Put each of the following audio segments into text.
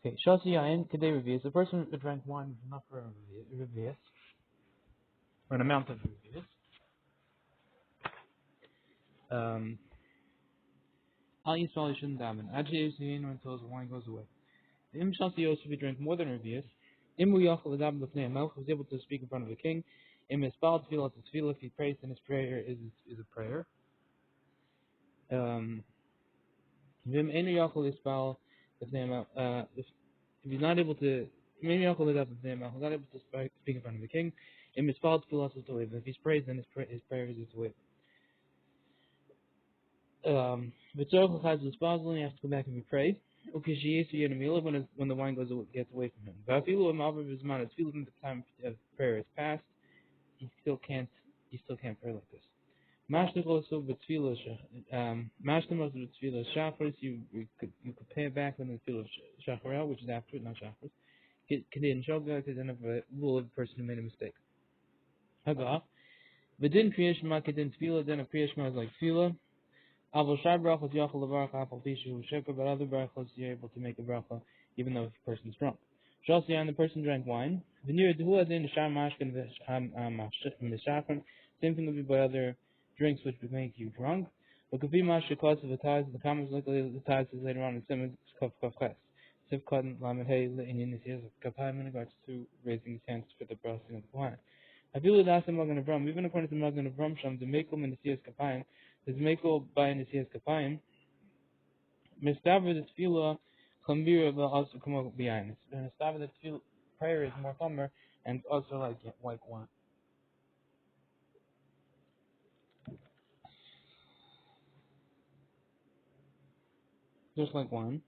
Okay, Shasi Yain, Kadeh Revius. The person who drank wine was enough for a Revius, or an amount of Revius. Al Yisrael shouldn't daven. Ajay Yisrael until the wine goes away. Im Shasi Yosef, if he drank more than Revius, Imu Yachal Adam Lefnei Melch was able to speak in front of the king. Im Espal Tefillah Tefillah, if he prays, then his prayer is a prayer. Vim Enu Yachal Espal Lefnei Melch, if he's not able to, maybe Yachal Adam Lefnei Melch, he's not able to speak in front of the king. Im Espal Tefillah Tefillah, if he's prays, then his prayer is a way. V'tzorach l'chaz l'spazol, he has to go back and be pray. Ukishiyes v'yedamila, when the wine gets away from him. V'afilu ha'maver v'zman, it's feeling the time of prayer is past, he still can't pray like this. Mashlich also b'tfilah, mashlich also b'tfilah shachris, you could pay it back when the tefillah shachar, which is after it, not shachris. Kedin shoga, because then of a rule of a person who made a mistake. Haga, v'din kriyashma kedin tefillah, then a kriyashma is like tefillah. Avol shai brachos yachol levarach afal pishu sheker, but other brachos you're able to make a bracha even though the person's drunk. Shasiyan, the person drank wine. V'nir dehu adin sham mashkin v'shachron. Same thing would be by other drinks which would make you drunk. But kafi mashikos of the ties, the comments like the ties is later on in Simmons kaf kaf ches. Sif kadin lamed hey in his ears of kapayim in regards to raising his hands for the blessing of the wine. I feel that that's Magen Avram. Even according to Magen Avram, Sham the Mekel in the Siyas Kapayim, the Mekel by in the Siyas Kapayim, Mistaver the Tefillah Chambira will also come up behind. Mistaver the Tefillah prayer is more chomer and also like wine, just like wine.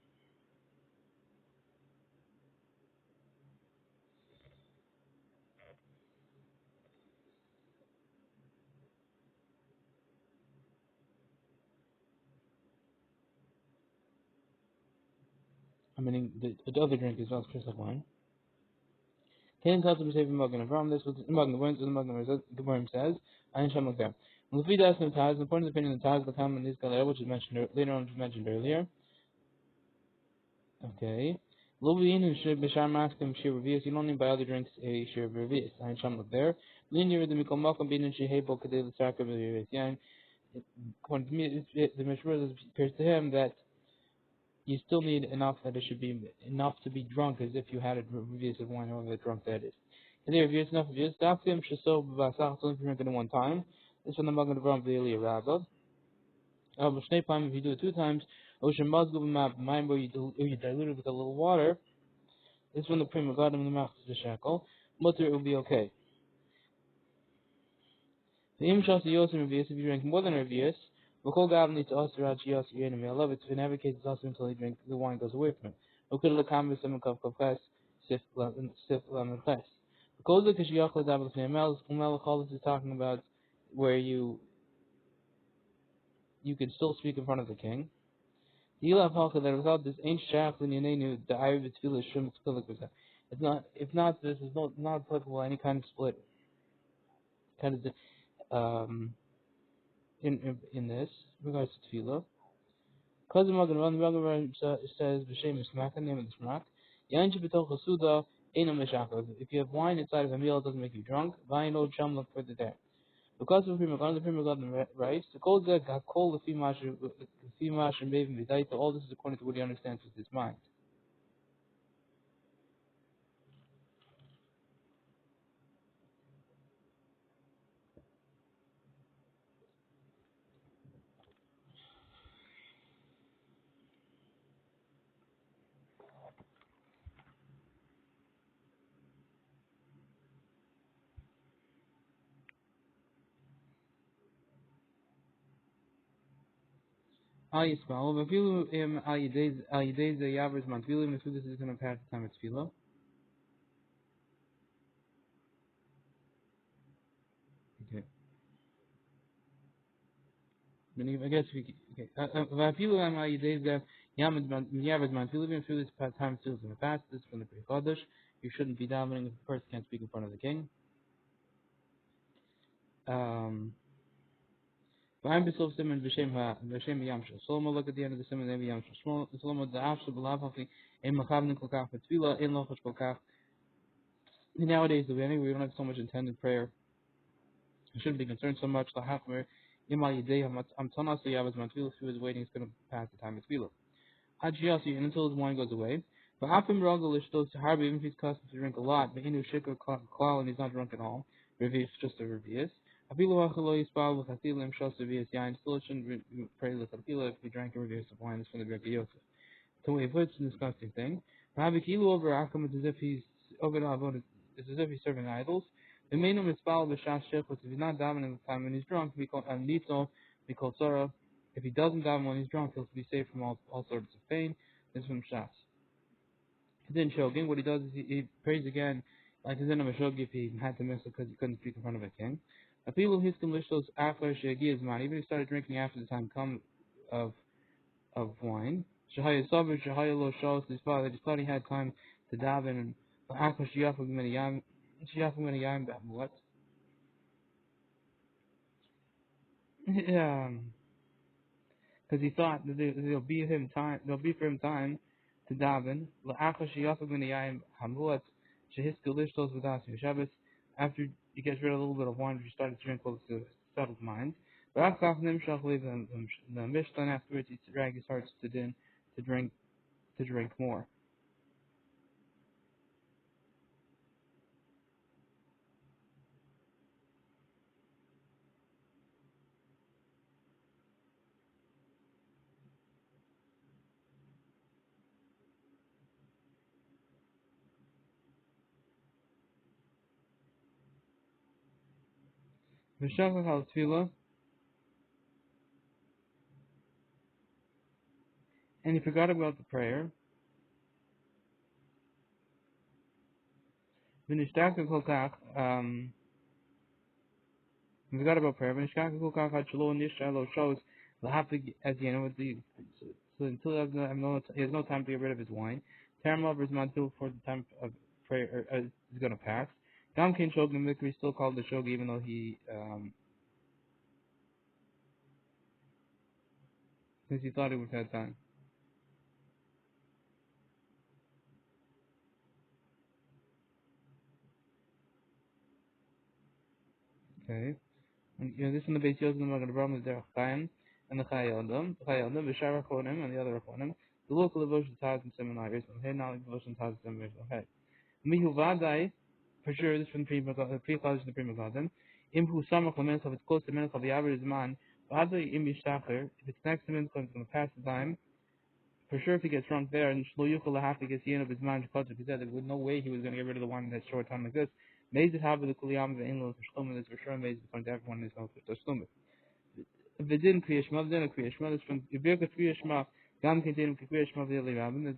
I mean the other drink is also just like wine. Can tell to be saving Magen Avram. This was Magen Avram says. I ain't like that. Lefida Asm Taz, the point of the opinion of Taz, the common in this galera, which is mentioned later on, mentioned earlier. Okay. Lovin and Shir Bishar Maskim Shir Revius, you don't need by other drinks a Shir Revius. I ain't look there. Linear the Mikol Malcolm being in Shihebo Kadil Sarka Revius. Yeah, according to me, the Mishra appears to him that you still need enough that it should be enough to be drunk as if you had a Revius of wine, however drunk that is. And there, Revius enough Revius, Dakim Shaso Basach, only if you drink it one time. This one the Magen Avram Veli Rabba. If you do it two times, Ocean Muslim map mine where you dilute it with a little water. This one the prima garden the mouth is a shackle. Mutter it will be okay. The imshas Yosef Revius, if you drink more than Revius, Vakol Gav needs to usher out Yos Yenim. I love it to navigate his also until the wine goes away from him. Okul the Kamis and Kav Kafes, Sif Lam Fes. Because the Kishiyakla Dabal Femel, Umel is talking about where you can still speak in front of the king. Yila Palka that without this ain't shaft in Yanenu, the Irish Tefillah Shrim Tefillah. It's not, if not, this is not applicable any kind of split. Kind of, in this, in regards to Tefillah. Because the Magen says, B'Shem Mishmak, the name of the Shmak, Yan Shibitol Chasuda, Eino Meshachah. If you have wine inside of a meal, it doesn't make you drunk. Vine no chum look further there. Because of the Prima Garden writes, the call the Hakol the Fimash and Bavim Vidaita, all this is according to what he understands with his mind. Ayismal, but feel him Ayidez the Yavers Mantvilim, if this is going to pass the time it's Philo. Okay. I guess we okay. Vafilu am Ayidez the Yavers Mantvilim, if this time still is going to pass, this is going to be Chodesh. You shouldn't be davening if the person can't speak in front of the king. V'ayim b'sof siman v'shem yamshel. Shlomo, look at the end of the siman of yamshel. Shlomo the afshel b'lav hafi ein machavnin kol kach v'tfila ein lochash kol kach. Nowadays, we don't have so much intended prayer. We shouldn't be concerned so much. Lahachmer imal yidei hamtanas yavaz matfilah. If he was waiting, he's going to pass the time of tefillah. Hajiyasi, and until his wine goes away. But Hafim Ragal Ishtos to Harbi, even if he's accustomed to drink a lot, but Inu Shikar Klal and he's not drunk at all. Revius, just a Revius. Apilu Achalo Yispal with Hatilim Shos Revius Yain, still shouldn't pray with Hatilah if he drank a Revius of wine, it's from the Rebbe Yosef. So we avoid a disgusting thing. Rabbi Kilu over Akum, it's as if he's over Avon, it's as if he's serving idols. The main is foul the Shas Shechus, if he's not davening at the time when he's drunk, we call Nito, we call Sarah. If he doesn't daven when he's drunk, he'll be safe from all sorts of pain. This is from Shas. Then Shogin, what he does is he prays again, like his enemy Shogin if he had to miss it because he couldn't speak in front of a king. The people his lishtos after Shagi man, even if he started drinking after the time come of wine. Shahaya Sabr, Shahaya Lo shows his father, just thought he had time to daven and Akha Shiafug Minayam what? Yeah. Because he thought that there'll be for him time to daven. After he gets rid of a little bit of wine, he started to drink close to settled mind. But the Mishnah afterwards, he dragged his heart to drink more. And he forgot about the prayer. We forgot about prayer. When Shkaka Kukak had Shlo and Yishalo shows the happy at the end with the so until he has no time to get rid of his wine. Term over his mantil for the time of prayer is going to pass. Gam King Shogun Mikri still called the Shogi even though he since he thought he would have had time. Okay. And this in the base Yosef Magan Abraham is there Chaim and the Chayyadam, the Shara Chonim and the other Chonim. The local devotion ties and seminaries, and hey now devotion ties and seminaries. Okay. Mihu Vadai, for sure, this from pre-college and the Prima Garden. Imhu Samach Lamench, if it's close to Menach of the average man, Vadai Imi Shacher, if it's next to Menach, it's going to pass the time. For sure, if he gets drunk there, and Shlo Yuchel Lahafi gets the end of his man, he said there was no way he was going to get rid of the wine in that short time like this. Made it have the Kuliyam, the England, for Shlomo, that's for sure, made it point to everyone in his house, for Shlomo. If it didn't Kriya Shema, then a Kriya Shema, that's from Yubirka Kriya Shema, Gam containing Kriya Shema of the Yeli Rabbin, there's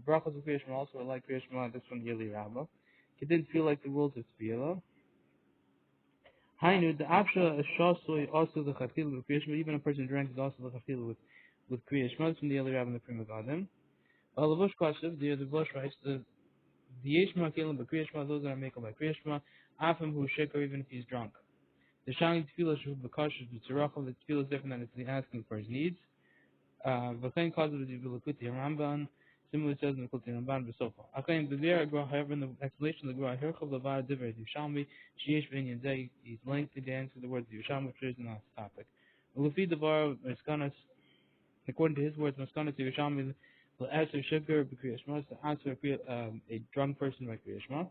brachas of Kriya Shema also are like Kriya Shema, that's from Yeli Rabbin. He didn't feel like the rules of Tefillah. Hainu, the Absha is Shasui also the Chatil with Kriya Shema, even a person drank is also the Chatil with Kriya Shema, that's from the Yeli Rabbin, the Prima Garden. Lavush Kashav, the Bush writes, the Yeshma Kilim, but Kriya Shema, those that are making by Kriya Shema, Afim who shake or even if he's drunk. The Shani Tefillah Shuv Bakashav, the Tzirachal, the Tefillah is different than it's asking for his needs. V'chein causes the V'lakuti Ramban, similarly says in the Kuti Ramban V'sofa. Akain B'vir Agra, however, in the explanation of the Gra, Herchav Lavar Divrei Yushalmi, Sheesh V'inyan Zay, he's lengthy to answer the words Yushalmi, which is not the topic. Lufi Devar, Meskanas, according to his words, Meskanas Yushalmi, will answer Shikar B'kriyashma, to answer a drunk person by Kriyashma.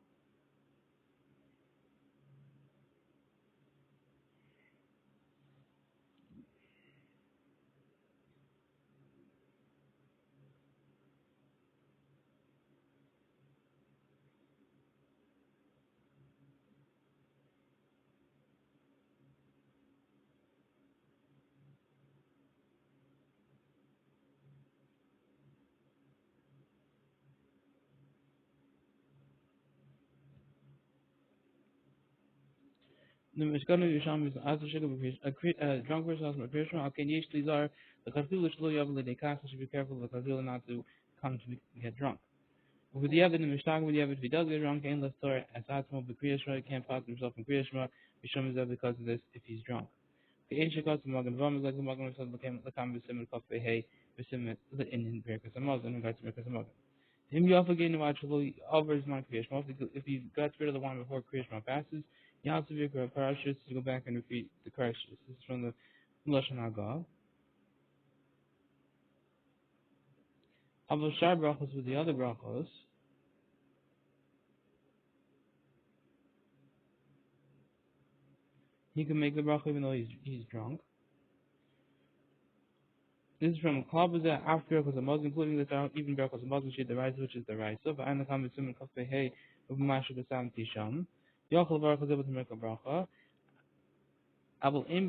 The Mishkanu Yushalmi is answer Shikar B'kriyashma, a drunk person asks Kriyashma, Akin Yesh Lizar, the Kafil Shlo Yavli, they should be careful of the Kafil not to come to get drunk. With the Yavid and Mishnah, with the Yavid, if he does get drunk, ain't left Torah as Atmo, but Kriyashma, he can't pass himself in Kriyashma, Bisham is because of this if he's drunk. Ancient custom magan vom is like the magan of the kam bisim coffee hey bisim the Indian breakers and magan and guys breakers and magan. Him you also gain actually over his mind creation. If he got rid of the wine before creation passes, you have to be a parashas to go back and repeat the parashas. This is from the Lashon Hagah. Avol shar brachos with the other brachos. He can make the bracha even though he's drunk. This is from Klabazah after because the Muslim, including the even because the Muslim sheet the rice, which is the rice. So, and the common sim kafe hey of mashu besam tisham. Yochel bracha zebut to make a bracha. Abel in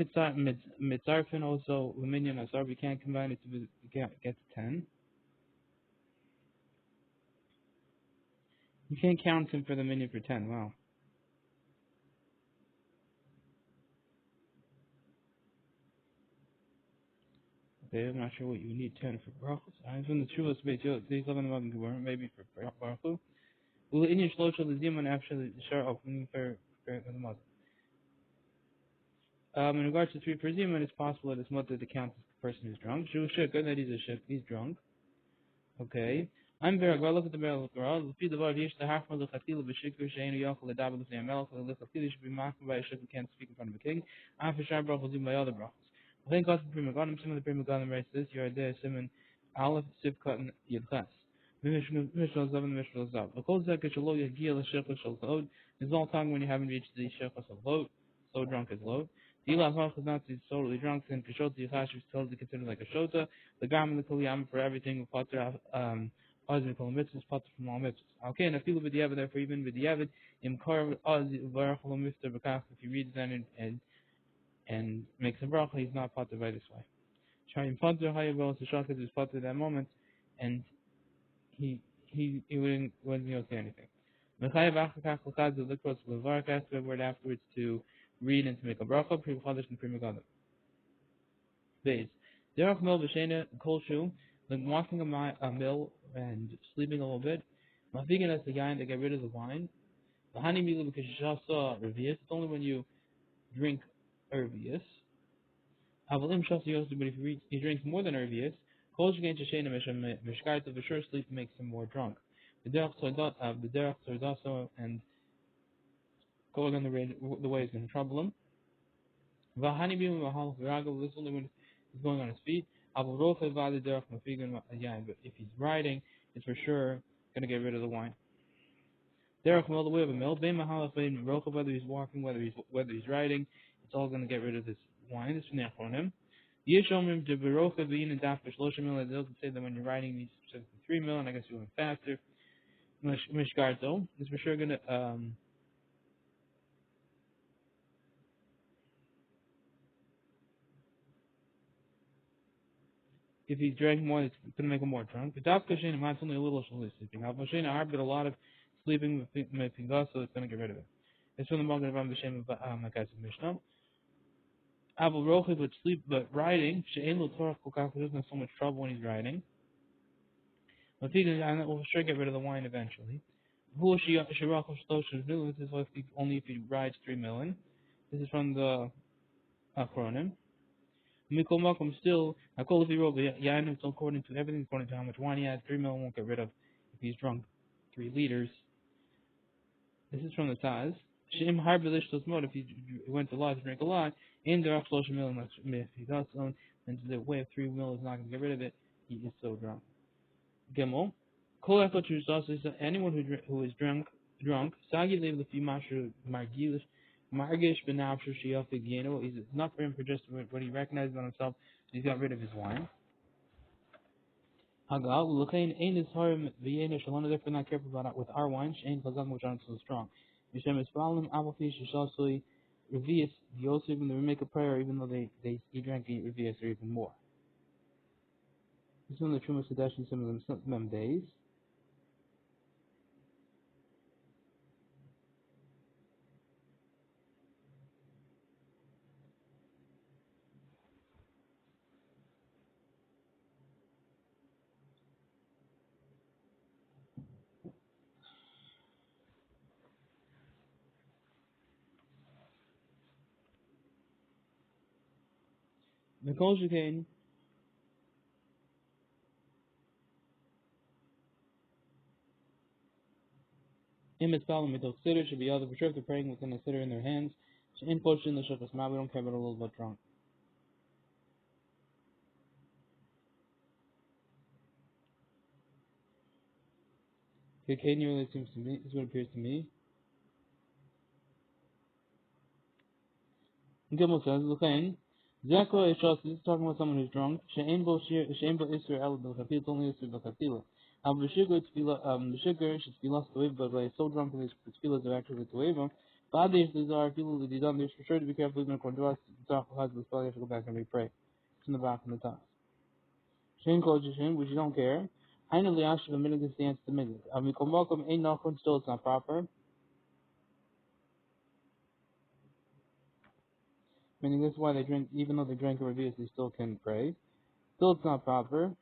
mitzarfin also luminium asar. We can't combine it to get to 10. You can't count him for the minion for 10. Wow. Okay, I'm not sure what you need 10 for brachos. I'm from the truest base. These 11 of them maybe for bracha. Will in your slow the zimun after the share opening for the Muslim. In regards to 3 per zimun, it's possible that it's mother to count as the person who's drunk. Shu shuk, good that he's a shuk, he's drunk. Okay. I'm very well. Look at the barrel of the world. The feed of our dish, the half of the Khatila Bishikr, Shane, Yakul, the Dabba, the Melk, the Khatila should be marked by a ship who can't speak in front of a king. I'm for sure brachos do my other brachos. I think also the Prima Gonim, some of the Prima Gonim writes this, you are there, Simon, Aleph, Sivkot, and Yedchas. Mishal Zav and Mishal Zav. The Kol Zek, Shalo, Yagil, Shekha, Shal Lod, is all time when you haven't reached the Shekha, Shal Lod, so drunk is low. The Ilah Hach is not totally drunk, and Kishot, the Yachash is totally considered like a Shota. The Gam and the Kuliyam for everything, Potter, Oz and Kol Mitzvahs, Potter from all Mitzvahs. Okay, and I feel with the Yavad, therefore even with the Yavad, Im Kar Oz, Varachal Mitzvah, Bakach, if he reads that and makes a bracha, he's not Potter by this way. Shayim Potter, Hayabel, Sashakas is Potter at that moment, and he wouldn't be okay anything. Mechayev Achakach L'chad, the Likros, Levarak, asked the word afterwards to read and to make a bracha, Pri Chadash and Pri Megadim. Base. Derech Mil V'Shena Kol Shu, like walking a mill and sleeping a little bit. Mafigan as the guy to get rid of the wine. The honey milu because you just saw Revius. It's only when you drink Revius. Avalim Shas Yosu, but if he drinks more than Revius, Kol Shagain Shashena Mishkaita, for sure sleep makes him more drunk. The Derech Sordaso and going on the way is going to trouble him. Vahani Bimu Mahal Virago, this only when he's going on his feet. But if he's riding, it's for sure going to get rid of the wine. Derech Mel, the way of a mill. Bein Mahal Bein Rocha, whether he's walking, whether he's riding, it's all going to get rid of this wine. This is from Yeshomim de Berocha Bein and Daf Bishloshim Mil. It doesn't say that when you're riding these 3 mil, and I guess you're going faster. Mishgarto, it's for sure going to if he's drinking more, it's going to make him more drunk. But Daf Kashin, it's only a little sleeping. Havashina Arb, but a lot of sleeping with Pingas, so it's going to get rid of it. It's from the Magen of B'Shem of Makaz Mishnah. Aval Rochi, but riding, She'en Lo Torah Kokach, doesn't have so much trouble when he's riding. But he will sure get rid of the wine eventually. Who Shirach Shtoshes New, this is only if he rides 3 million. This is from the Achronim. Mikol Malcolm still, I call if he wrote, Yain, it's according to everything, according to how much wine he has, 3 mil won't get rid of if he's drunk 3 liters. This is from the Taz. Shem Harbelish Tosmod, if he went to lot to drink a lot, in the Rach Shloshim Mil, if he does so, then the way of 3 mil is not going to get rid of it, he is so drunk. Gimel. Kol Echot Shusas is anyone who is drunk, Sagi Lev Lefi Mashu Margilish, Margish Benavshu Shiafik Yeno, it's not for him for just what he recognizes on himself, he's got rid of his wine. Hagal, Lukain ain't his harm, Vienna Shalom, therefore not careful about it with our wine, Shane Kazam, which aren't so strong. Mishem is following Abafish, Shasui, Revius, he also even they make a prayer, even though he drank Revius or even more. This is one of the Trumas Sadash in some of them days. Mikol Shekain, Im Mitzvah Mitok Siddur should be other for sure if they're praying within a siddur in their hands. In Poshin the Shachas Ma, we don't care about a little bit drunk. Kain really seems to me, this is what appears to me. Gimel says, L'chein, Zeko Eshos, this is talking about someone who's drunk. She'en bo Isser El B'Chafil, it's only Isser B'Chafil. B'Shigur B'Shigur should be lost away, but by so drunk that his tefillas are actually to wave him. Ba'adei if these are people that he's done, there's for sure to be careful even according to us. Tzach has the spell, you have to go back and re-pray. It's in the back and the top. Shein Kol Jishin, which you don't care. Hainu Liashiv, a minute is the answer to minute. Mikomokum Ein Nachon, still it's not proper. Meaning this is why they drink, even though they drank a revius, they still can pray. Still it's not proper.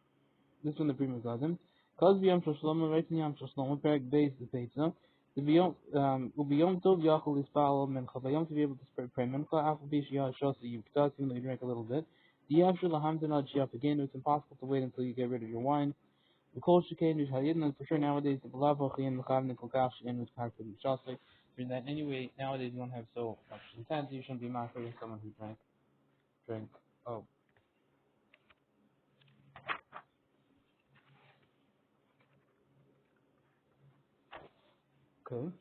This one the previous garden. Cause beyond Shlomo, right in Yom Shlomo, Perek Beis the Peitzah. The beyond ubiyom tov yachol ispal mincha. Bayom to be able to pray mincha. After bish yah shos you does even though you drink a little bit. The yavshul lahamdan shiap again. It's impossible to wait until you get rid of your wine. The kol shekain is hayidin, and for sure nowadays the belav hochiyim mechavnik kolkash in with character shosik. For that anyway, nowadays you don't have so much intent. You shouldn't be mad for someone who drank. Oh, okay.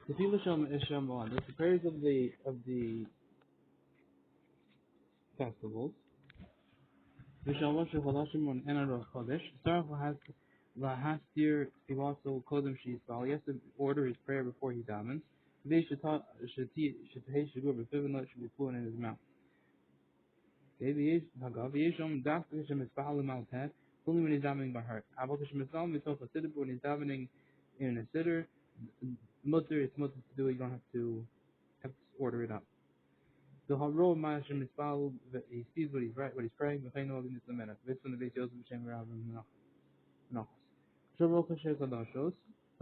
The people is Shemon. The prayers of the festivals. V'shalom shechodashim on Enar Chodesh. Sarach has lahastir pivaso kodem sheisbal. He has to order his prayer before he davens. They should shagur b'fivin should be fluent in his mouth. Okay, v'yeshom dafka shem mispahal l'mal tet. Only when he's davening by heart. Avok shem mispahal mitoch a siddur, but when he's davening in a siddur, it's mutter to do it. You don't have to order it up. The Haro Mashim is followed, he sees what he's praying, but I know in this minute. This one the base Joseph Shem Rabim Nachos. Shavok Hashem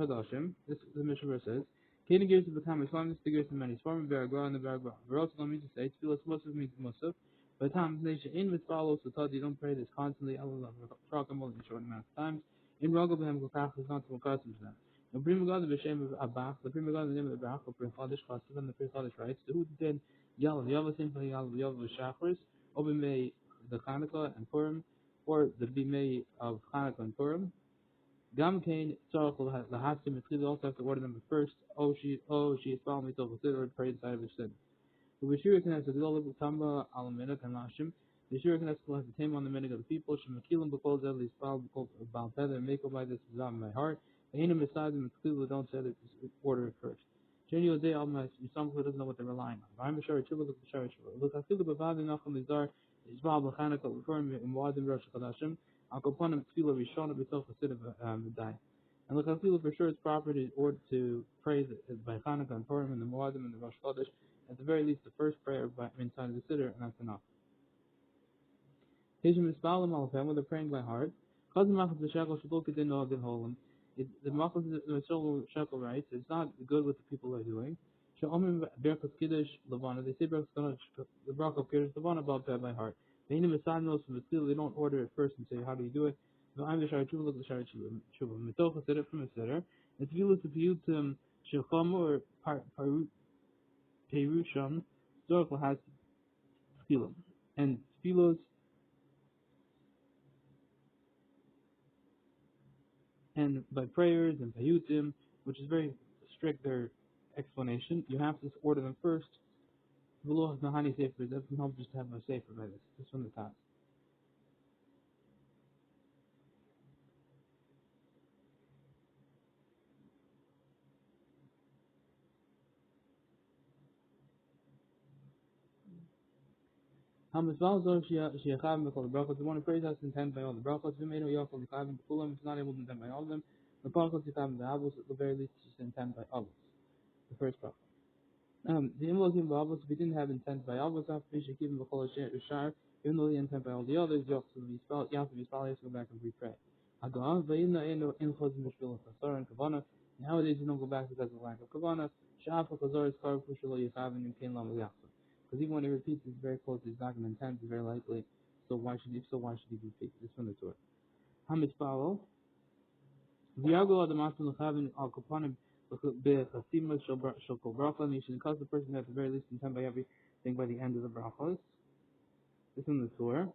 Hadashim, this the Mishnah says, Kain gives to become Islam, this figures in many forms, Baragra and the Baragra. Veros don't mean to say, Tfilas Musaf means Musaf. By the time nation in with follows, so Todd, you don't pray this constantly, Allah, Trakamol in a short amount of times. In Ragabahem Gokach is not to accustomed to that. The Prima God of Hashem of Abach, the Prima God of the name of Abach, or Pri Chadish Chasiv, and the Pri Chadish writes, the Hud then Yalav Yava simply Yalav Yava Shachris, Obimei the Chanukah and Purim, or the Bimei of Chanukah and Purim. Gam Kain Tzarach Lahastim, it's also have to order them first. She is following me to consider pray inside of the sin. The Bashir can have to go with Tamba Alamina and Lashim. The Bashir can have to tame on the minig of the people. Shemakilim Bakol Zedli Spal Bakol Feather and make by this is on my heart. Ainum beside them, clearly don't say that order it first. Jenny Day Almas, some who doesn't know what they're relying on. I'm sure Chuba look the Shari Chuba. Look, I feel the Bavad enough on the Zar, Isbal Bachanaka, referring in Wadim Rosh Kadashim. I'll go upon him to feel a Rishon of itself a sit of die. And look, I feel for sure it's proper to order to pray by Chanukah and Purim and the Moadim and the Rosh Chodesh. At the very least, the first prayer inside of the siddur, and that's enough. Hishim is following Malafem, when they're praying by heart. Because the Machas Shekel should look at the Noag and Holim. The Machas Shekel writes, it's not good what the people are doing. Sha'omim Berkas Kiddush Levana, they say Berkas Kiddush, the Barak of Kiddush Levana about that by heart. They need a sign notes from the field, they don't order it first and say, how do you do it? No, I'm the Shari Chuba, look at the Shari Chuba. Mitocha Siddur from a Siddur. It's Vilu to Piyutim Shechom or Perusham, Zorkel has tefillah. And tefillos and by prayers and payutim, which is very strict their explanation, you have to order them first. V'lo Mahani Sefer, it doesn't help just to have a Sefer by this. This one the top. Hamisval Zor Shiacham B'Kol the brachos. The one who prays has to intend by all the brachos. V'meinu Yachol Yichavim B'Kulam. If he's not able to intend by all of them, the brachos Yichavim B'Avos. At the very least, just intend by Avos. The first brachos. The Imlokim B'Avos, if he didn't have intent by Avos, after he should keep him B'Kol Shar, even though he intend by all the others, you have to be spelled, he has to go back and re-pray. Hagav V'Yimna Eno In Chozim Mishvil Chasar and Kavana. Nowadays you don't go back because of lack of kavana. Shafa chazor is kar pushalo yichavin and kain lam yachsa. Because even when he repeats, it's very close. He's not going to intend. It's very likely. So why should he repeat? This from the Torah. Hamid follow. V'yargo adamasim l'chavin al kapanim b'chasima shel kol bracha. You should cause the person at the very least intend by everything by the end of the brachos. This from the Torah.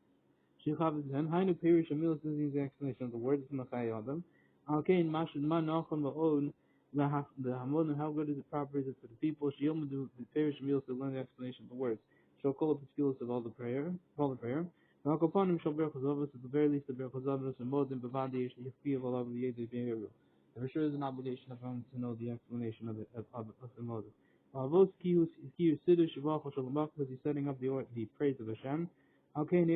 Shechav then Hainu Pirish Amil is the explanation of the words from the Chai Adam. Alkain Mashad Man Nachon Va'on the Hamon and how good is it proper is it for the people. She'll do the Pirish Amil to learn the explanation of the words. She'll call up the skills of all the prayer. V'alkaponim shall berachos avos at the very least the berachos avos and modim b'vadi yishfi of all of the yedei b'yeru. There sure is an obligation of him to know the explanation of the modim. Avos kiyu siddur shavach shalom because he's setting up the praise of Hashem. Okay, if it's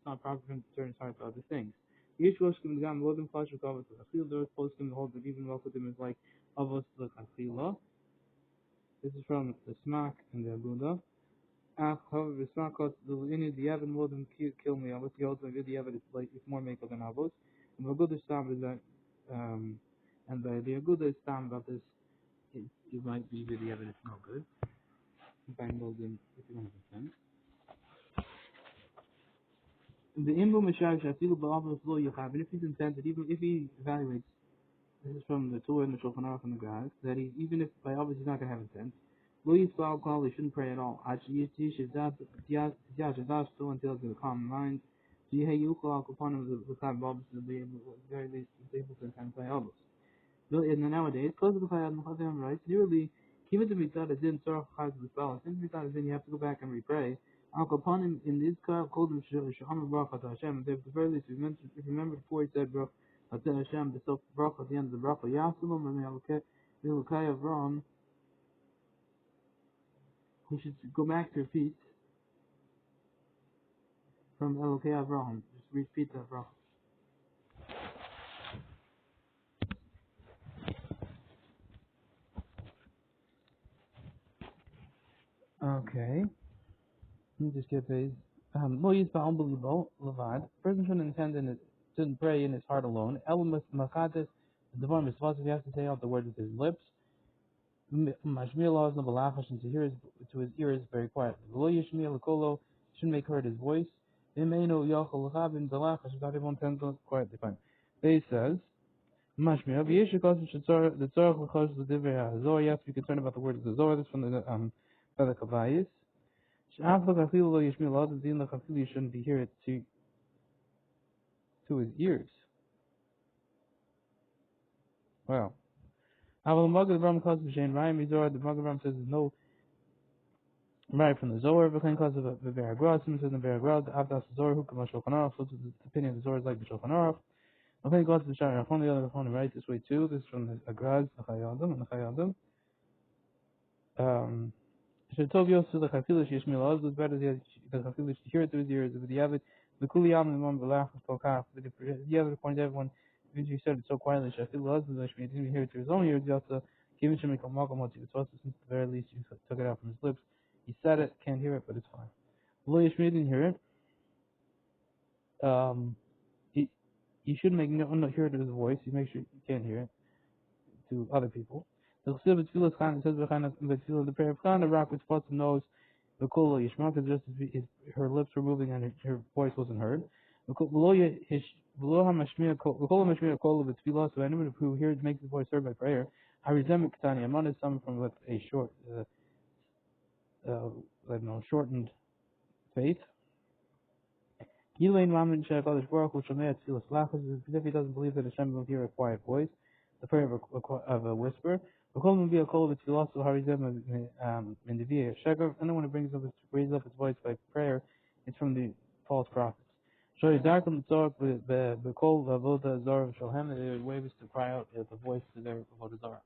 not proper for him to turn his heart to other things. Each Roshkim Gam Lodim Flash Recover to Achil, there is posting the hold that even Rokodim is like Avos the Achila. This is from the Smak and the Aguda. However, the Smak calls the Ini, the Yavin Lodim kill me. Avos the Yodom, the Yavin is like, it's more makeup than Avos. And the Aguda Stam is that, and the Aguda Stam about this, it might be the Yavin, it's no good. By Lodim, if you don't understand. The Imbu Mashav Shafilu Ba'avos Lo Yachav, and if he's intended, even if he evaluates, this is from the Torah and the Shulchan Aruch and the Gaz, that he, even if by obvious he's not going to have intent, Lo Yisbal Kal, he shouldn't pray at all. Achi Yishiv Yashadash still until it's in the common mind. Jihei Yuchal Al Kapanim, the Chav Babas, at the very least, is able to intend by obvious. And nowadays, because of the Chayad Mechadam, right, nearly, even the mitzvah is in Tzorach Chaz B'Spal, since mitzvah is in, you have to go back and repray. Al Kapanim, in this car, called him Shaham Bracha to Hashem, at the very least, if you remember before he said, Bracha Hashem, the self Bracha at the end of the Bracha, Yasulum, and Elokai Avram, he should go back to repeat from Elokai Avram, just repeat that Bracha. Okay. Let me just get these. Lo Yisba unbelievable, Levad. Person shouldn't pray in his heart alone. Elamus Machatis, the Devar Misvas, he has to say out the word with his lips. Mashmir laws no balachash, and to his ears very quietly. Lo Yishmir Lakolo, shouldn't make heard his voice. Imeno Yachal Lachabin Balachash, not everyone tends to quietly fine. They says, Mashmir, Yeshikos the Tzorach Lachosh the Divrei HaZor, you have to be concerned about the word of the Zohar, this from the Kavayis. You shouldn't be here to his ears. Wow. The Magad Ram says there's no right from the Zohar, but because of the berura, since in the berura, the Avdas Zohar, who comes Shulchan Aruch, so the opinion of the Zohar is like the Shulchan Aruch. Okay, goes to the Shari Rachon, the other Rachon, right this way too. This is from the Agraz, the Chayyadim, and the Chayyadim. Shetovios to the Chafilish Yishmil Oz was better the Chafilish to hear it through his ears. With the Yavid, the Kuliyam and one Balach was Tokaf. But the other point, everyone, if he said it so quietly, Shafil Oz was Yishmil, didn't even hear it through his own ears. He also gave him Shemikal Makamot. It's also, since at the very least, you took it out from his lips. He said it, can't hear it, but it's fine. Lo Yishmil didn't hear it. He should make no hear it in his voice. You make sure you can't hear it to other people. The Chassid Tefillah Khan says the prayer of Khan, the rock which spots the nose, the Kula Yishmak is just as her lips were moving and her voice wasn't heard. So anyone who hears makes his voice heard by prayer. I resent Ketani. Aman is someone from with a short, shortened faith. If he doesn't believe that Hashem will hear a quiet voice, the prayer of a whisper. Anyone who raises up his voice by prayer, it's from the false prophets. The way is to cry out the voice to their avodah zarah.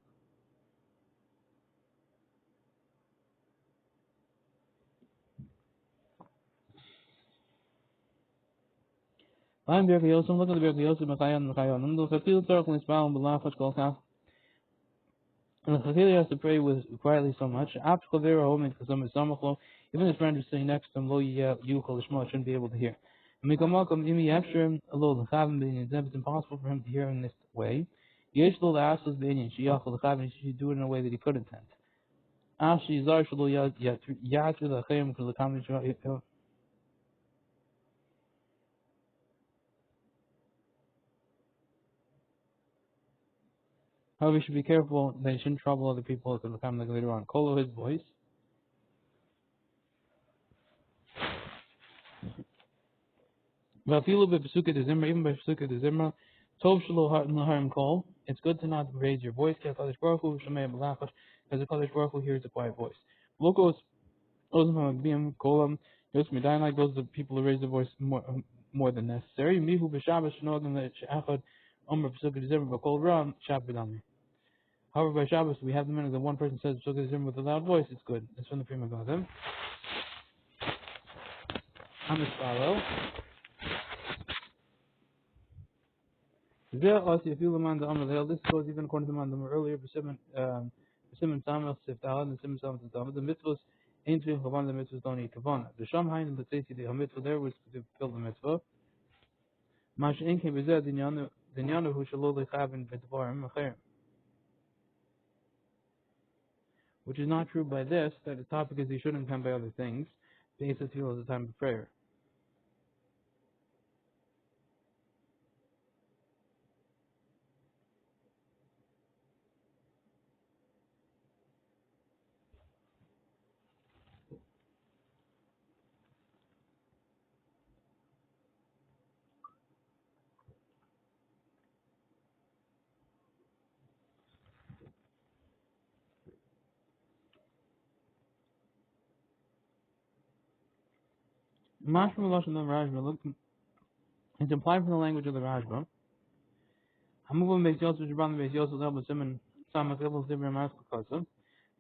I'm Berkey Yosef, look at the Berkey Yosef, Machayan, the Chafil Tzorach Nisbal, Balachash Kolkach. And the Chafil has to pray quietly so much. After Chavera Homing, even his friend is sitting next to him, Lo Yuchal Lishma, shouldn't be able to hear. Mikamakam imi yafshrim alo l'chavim b'inyan zeb. It's impossible for him to hear in this way. Yesh lo la'asos b'inyan sheyachol l'chavim. He should do it in a way that he could intend. Ashi zar shelo yatru l'chayim k'l'kam. However, he should be careful that he shouldn't trouble other people because l'cham like later on. Kolo his voice. Vafilu b'pesuka de zimra, even by pesuka de zimra. Tov shelo harim kol. It's good to not raise your voice. As the Kadosh Baruch Hu hears a quiet voice. Lokos ozma b'im kolam. Yos medayin, like those the people who raise their voice more than necessary. Mihu b'Shabbos shenogim le'echad omer pesuka de zimra b'kol ram shabbat. However, by Shabbos we have the minute that one person says pesuka de zimra with a loud voice. It's good. It's from the Prima Gadim. Amispalo. This goes even according to the man earlier. Simon Samuel Siftal and Simon Samuel Siftal. The mitzvahs ain't to Kavan. The mitzvahs don't need Kavan. The Shamhain and the Tzesi, the mitzvah there was to fill the mitzvah. Mash Inke Bezeh Dinyanu who shall lowly Chavin Betvarim Acher. Which is not true by this, that the topic is he shouldn't come by other things. The Asa Tefillah is the time of prayer. Mashma Lashon the Rajba, look, it's implied from the language of the Rajba. Hamuvam Beis Yosef, Jabran Beis Yosef, Elba Simon, Sama Kibble, Zibra, Maskakasa.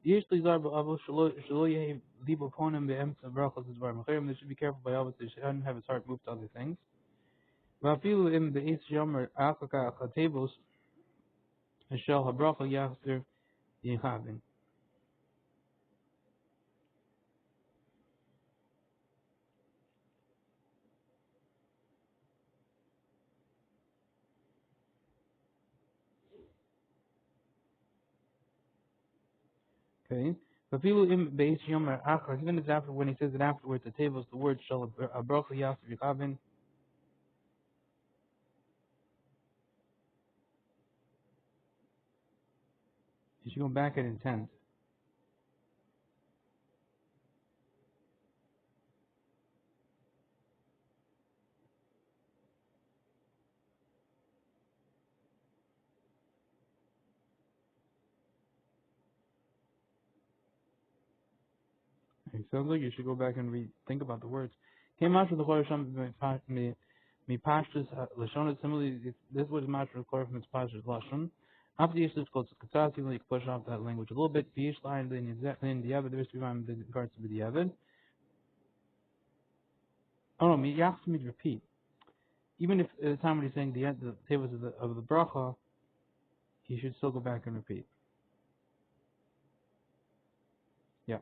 Usually, Zarba Abu Shaloye, Libo Ponim, the Ems of Brachos is Barmachirim. They should be careful by Abbas, they shouldn't have his heart moved to other things. Vafilu im the East Yomer, Akaka, Katebos, Shal Habracha, Yasir, Yechavin. Okay. Vafilu im the East Yomer, Akaka, even if after, when he says it afterwards, the tables, the word Shal Habracha, Yasir, Yechavin. You should go back at intent. It sounds like you should go back and think about the words. Came out from the Chorasham mi pashtus lashon. Similarly, this word is matched with the from its pashtus lashon. After the issue called katzati, you can push off that language a little bit. V'yish line then the Yavid. There is to be rhyme in regards to the Yavid. Oh no, you asked me to repeat. Even if at the time when he's saying the tables of the bracha, he should still go back and repeat. Yeah.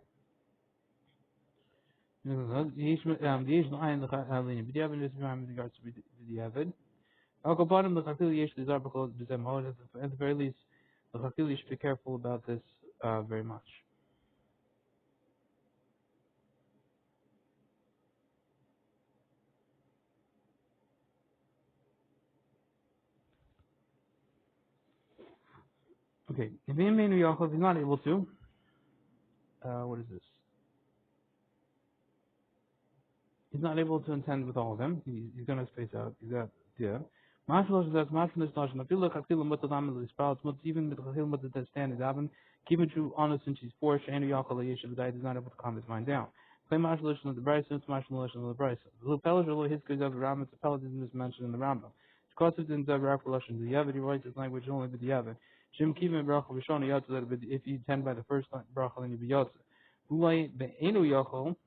The Yish line the Yavid. There is to be rhyme in regards to the Yavid. At the very least, the Chakili should be careful about this very much. Okay, if he's not able to, what is this? He's not able to intend with all of them. He's going to space out. He's got, yeah. Mashalosh says, Mashalosh Nashon, I feel like Chakili Mutadam is sprouts, even with Chakili Mutad stand Daven, keep it true, honest, since she's poor, Shani Yakal Yeshiv, the guy is not able to calm his mind down. Play Mashalosh on the Bryce, since Mashalosh on the Bryce. The Lupelish or his good of the Rambam, the Pellet is mentioned in the Rambam. Because it's in Zav Rapalash in the Yavid, he writes his language only with the Yavid. Shim Kivim Bracha Vishona Yatza, if you tend by the first bracha, then you be Yatza. Ulay Be'enu Yakal,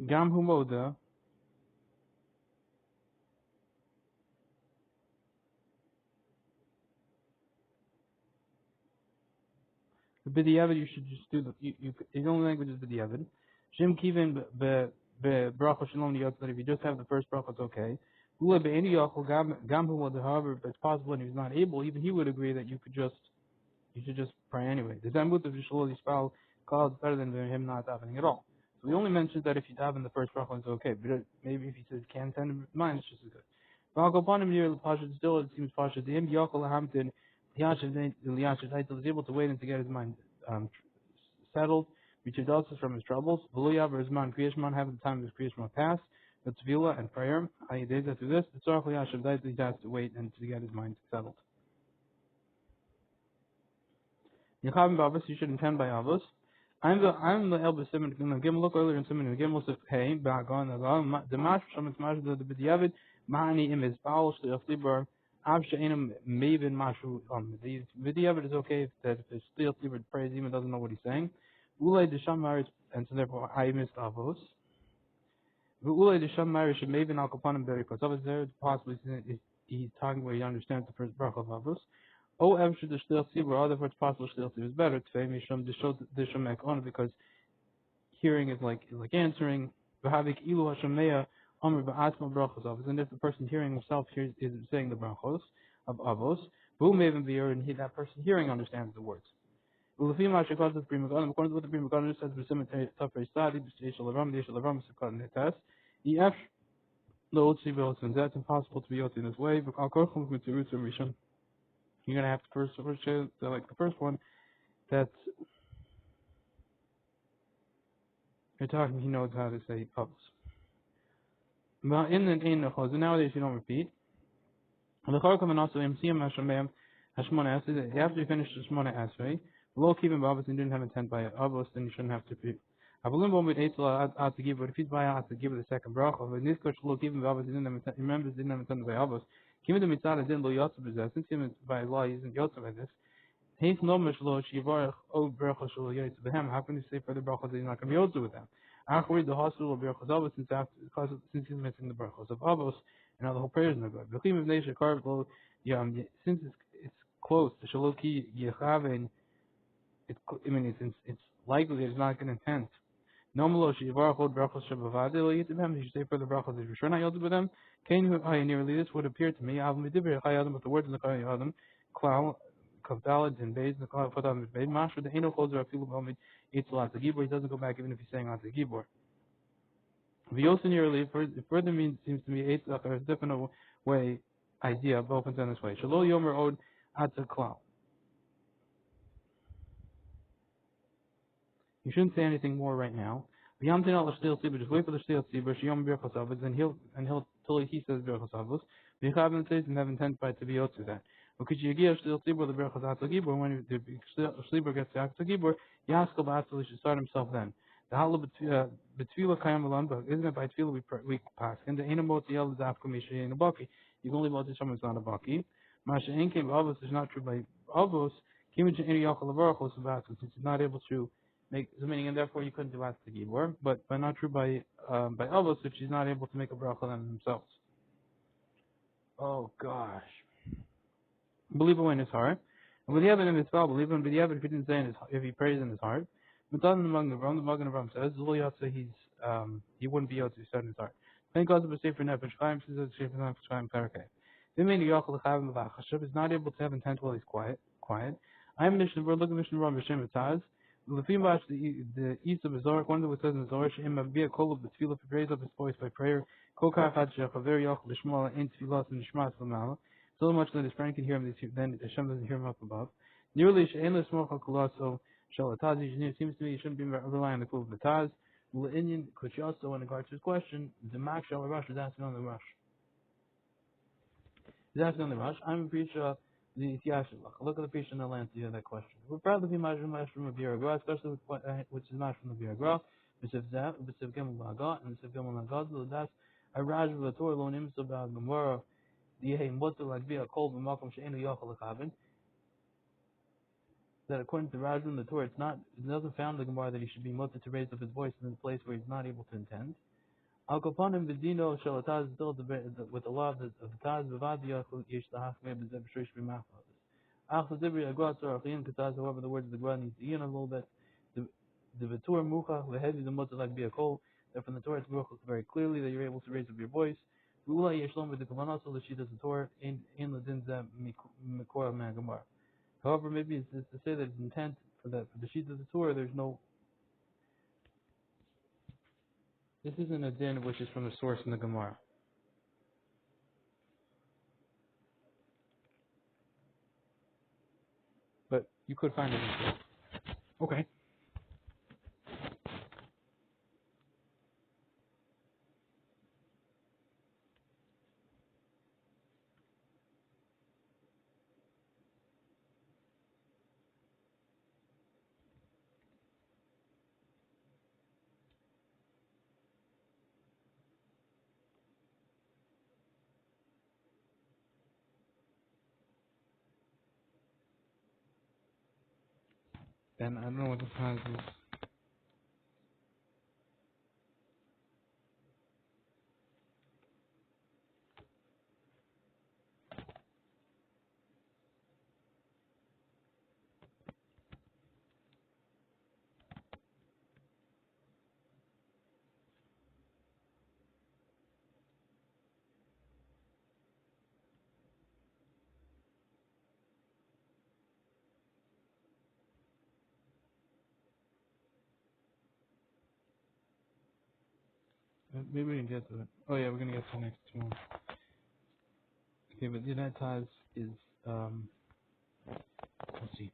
Gam Humoda, the B'diavad you should just do his own language is B'diavad. Shem Kivin Bracha Shalom Yot, that if you just have the first bracha, it's okay. Ula Be'eni Yachol Gam Hu, however, if it's possible and he's not able, even he would agree that you should just pray anyway. The Zambut of Yishalol Yisrael calls better than him not davening at all. So we only mentioned that if you daven the first bracha, it's okay. But maybe if he says can't send him mine, it's just as good. But upon him near the Pasha, still it seems Pasha to him. Yachol Hamtin Liyashiv is able to wait and to get his mind settled, which he does from his troubles. V'lo his man Kriyashman, having the time of his Kriyashman pass. The Tefillah and prayer. How he days after this, the Tzarech Liyashiv he has to wait and to get his mind settled. Yechavim b'avos, you should intend by avos. I'm the elder Simon Gimel. Look earlier in Simon Gimel says hey ba'agon agon the mash from its mash the b'diavad ma'ani im is baal shliach libur av she'enim mevin mashu the b'diavad is okay if the shliach libur prays even doesn't know what he's saying. Ulay desham maris, and so therefore I missed avos. Ulay desham maris should mevin al kapanim berikos. Avos there possibly he's talking where he understands the first bracha of avos. Oh, after the shliach tzibur, therefore it's possible shliach tzibur is better. Tfei mishum dishom ekon, because hearing is like answering. V'havik ilu hashameya amr ba'atma brachos avos, and if the person hearing himself is saying the brachos of avos, who may even be and that person hearing understands the words. According to what the Pri Megadim says, b'simitay tafrei sadi b'sheish alavam b'sukot netas. Ef lo tzibur, since that's impossible to be yot in this way. V'kal korchum mitzirutz rishon. You're gonna have to first like the first one. That's you're talking. He knows how to say pubs. But nowadays you don't repeat. The Chorkum and also MCM Hashemayim Hashmona Esrei. After you finish the Shmona Esrei, below keeping Babos and didn't have intent by Avos, then you shouldn't have to repeat. Avalim with Eitzel out to give, but if he's by out to give the second bracha, but in this case, below keeping Babos didn't have intent. Remember, didn't have intent by Avos. Given the mitzvah didn't lo yotzav b'zeh. Since him by law he isn't yotzav by this. He's no mishlo shivarach o bracha shlo yotzav b'hem. How can you say for the brachos that he's not going to be yotzav with them? After the hospital of brachos Avos, since he's missing the brachos of Avos, and now the whole prayer is not good. Since it's close to shaloki yechaven, it's likely that he's not going to intend. Normally, she yivarachod brachos shabavade lo yitzibhem. He should say for the brachos that you're not yotzav with them. Nearly this would appear to me. Avim midibir chayadam, with the words in the chayadam, klal kavdalad and beis the klal fadam beis mashu the eno chozer afilu b'omid itzel at gibor. He doesn't go back even if he's saying at the gibor. V'yosin nearly further means seems to me eitzach or a different way idea both in this way. Shalo yomer od at the klal. You shouldn't say anything more right now. Just wait for the shtil tzibur. Shiyom birchos avos, and he'll till he says birchos avos. V'chaven says and have intent by to be able to that. Because you give shtil tzibur the birchos atzal gibur, when the tzibur gets to atzal gibur, yaskal ba'atzal, he should start himself then. The halu betfila kayam alam, but isn't it by tefillah we pass? And the enamot yel is after mishay in a baki. You can only vote to someone who's not a baki. Masha enkim avos is not true by avos. Kimich any yachal avarachos about since he's not able to make the meaning, and therefore you couldn't do at the gibor, but not true by avos if she's not able to make a bracha on themselves. Oh gosh, believe it in his heart, and with the evidence in his spell, believe him. But the evidence if he didn't say in his, if he prays in his heart, but doesn't among the Magen Avraham says he wouldn't be able to say in his heart. Thank God for safer nefesh chaim. Says it's safer nefesh chaim parakeh. The meaning yachal lechavim v'achashav is not able to have intent while he's quiet. I'm Mishnah. We're looking at Mishnah Ram B'Shem Taz. The east of Zohar, one that says in Zohar, She'im be a kol of the tefillah, if he raise up his voice by prayer, kol kachad she'chaver yochel l'shmola in tefillah and l'shmas l'mala, so much that his friend can hear him, then Hashem doesn't hear him up above. Nearly she'en l'smoch ha'kulaso shel ataz, it seems to me you shouldn't be relying on the kul of the taz. L'inyan kuchyaso, in regards to his question, the mak shel rush is asking on the rush. He's asking on the rush. I'm a preacher. Look at the patient and I'll answer you that question. We're proud to be mashroom of berura, especially with which is mashroom of berura, b'sev gimel b'agat, and b'sev gimel b'agat. That's a raj of the Torah lo nimso b'gemara di'hei mutter like be a kol b'makom she'enu yochel lechavin. That according to Rajun, the Torah, it doesn't found the Gemara that he should be mutter to raise up his voice in the place where he's not able to intend. Al kapanim v'dino shel ataz, still with the law of the taz b'vad yachol yesh lahachmei b'zeh b'shrish b'machal. However, the words of the Gemara needs to yin a little bit. The Vitur Mucha Vehevi the Mutter like be a cold. That from the Torah it's very clearly that you're able to raise up your voice. Ula Yeshlom with the Kavanah so the Shita the Torah in Ladinza Mikora Magamar. However, maybe it's to say that it's intent for the Shita the Torah. There's no. This isn't a din which is from the source in the Gemara, but you could find it in the Okay. Then I don't know what the prize is. Maybe we can get to it. Oh yeah, we're gonna get to the next one. Okay, but the United Ties is let's see.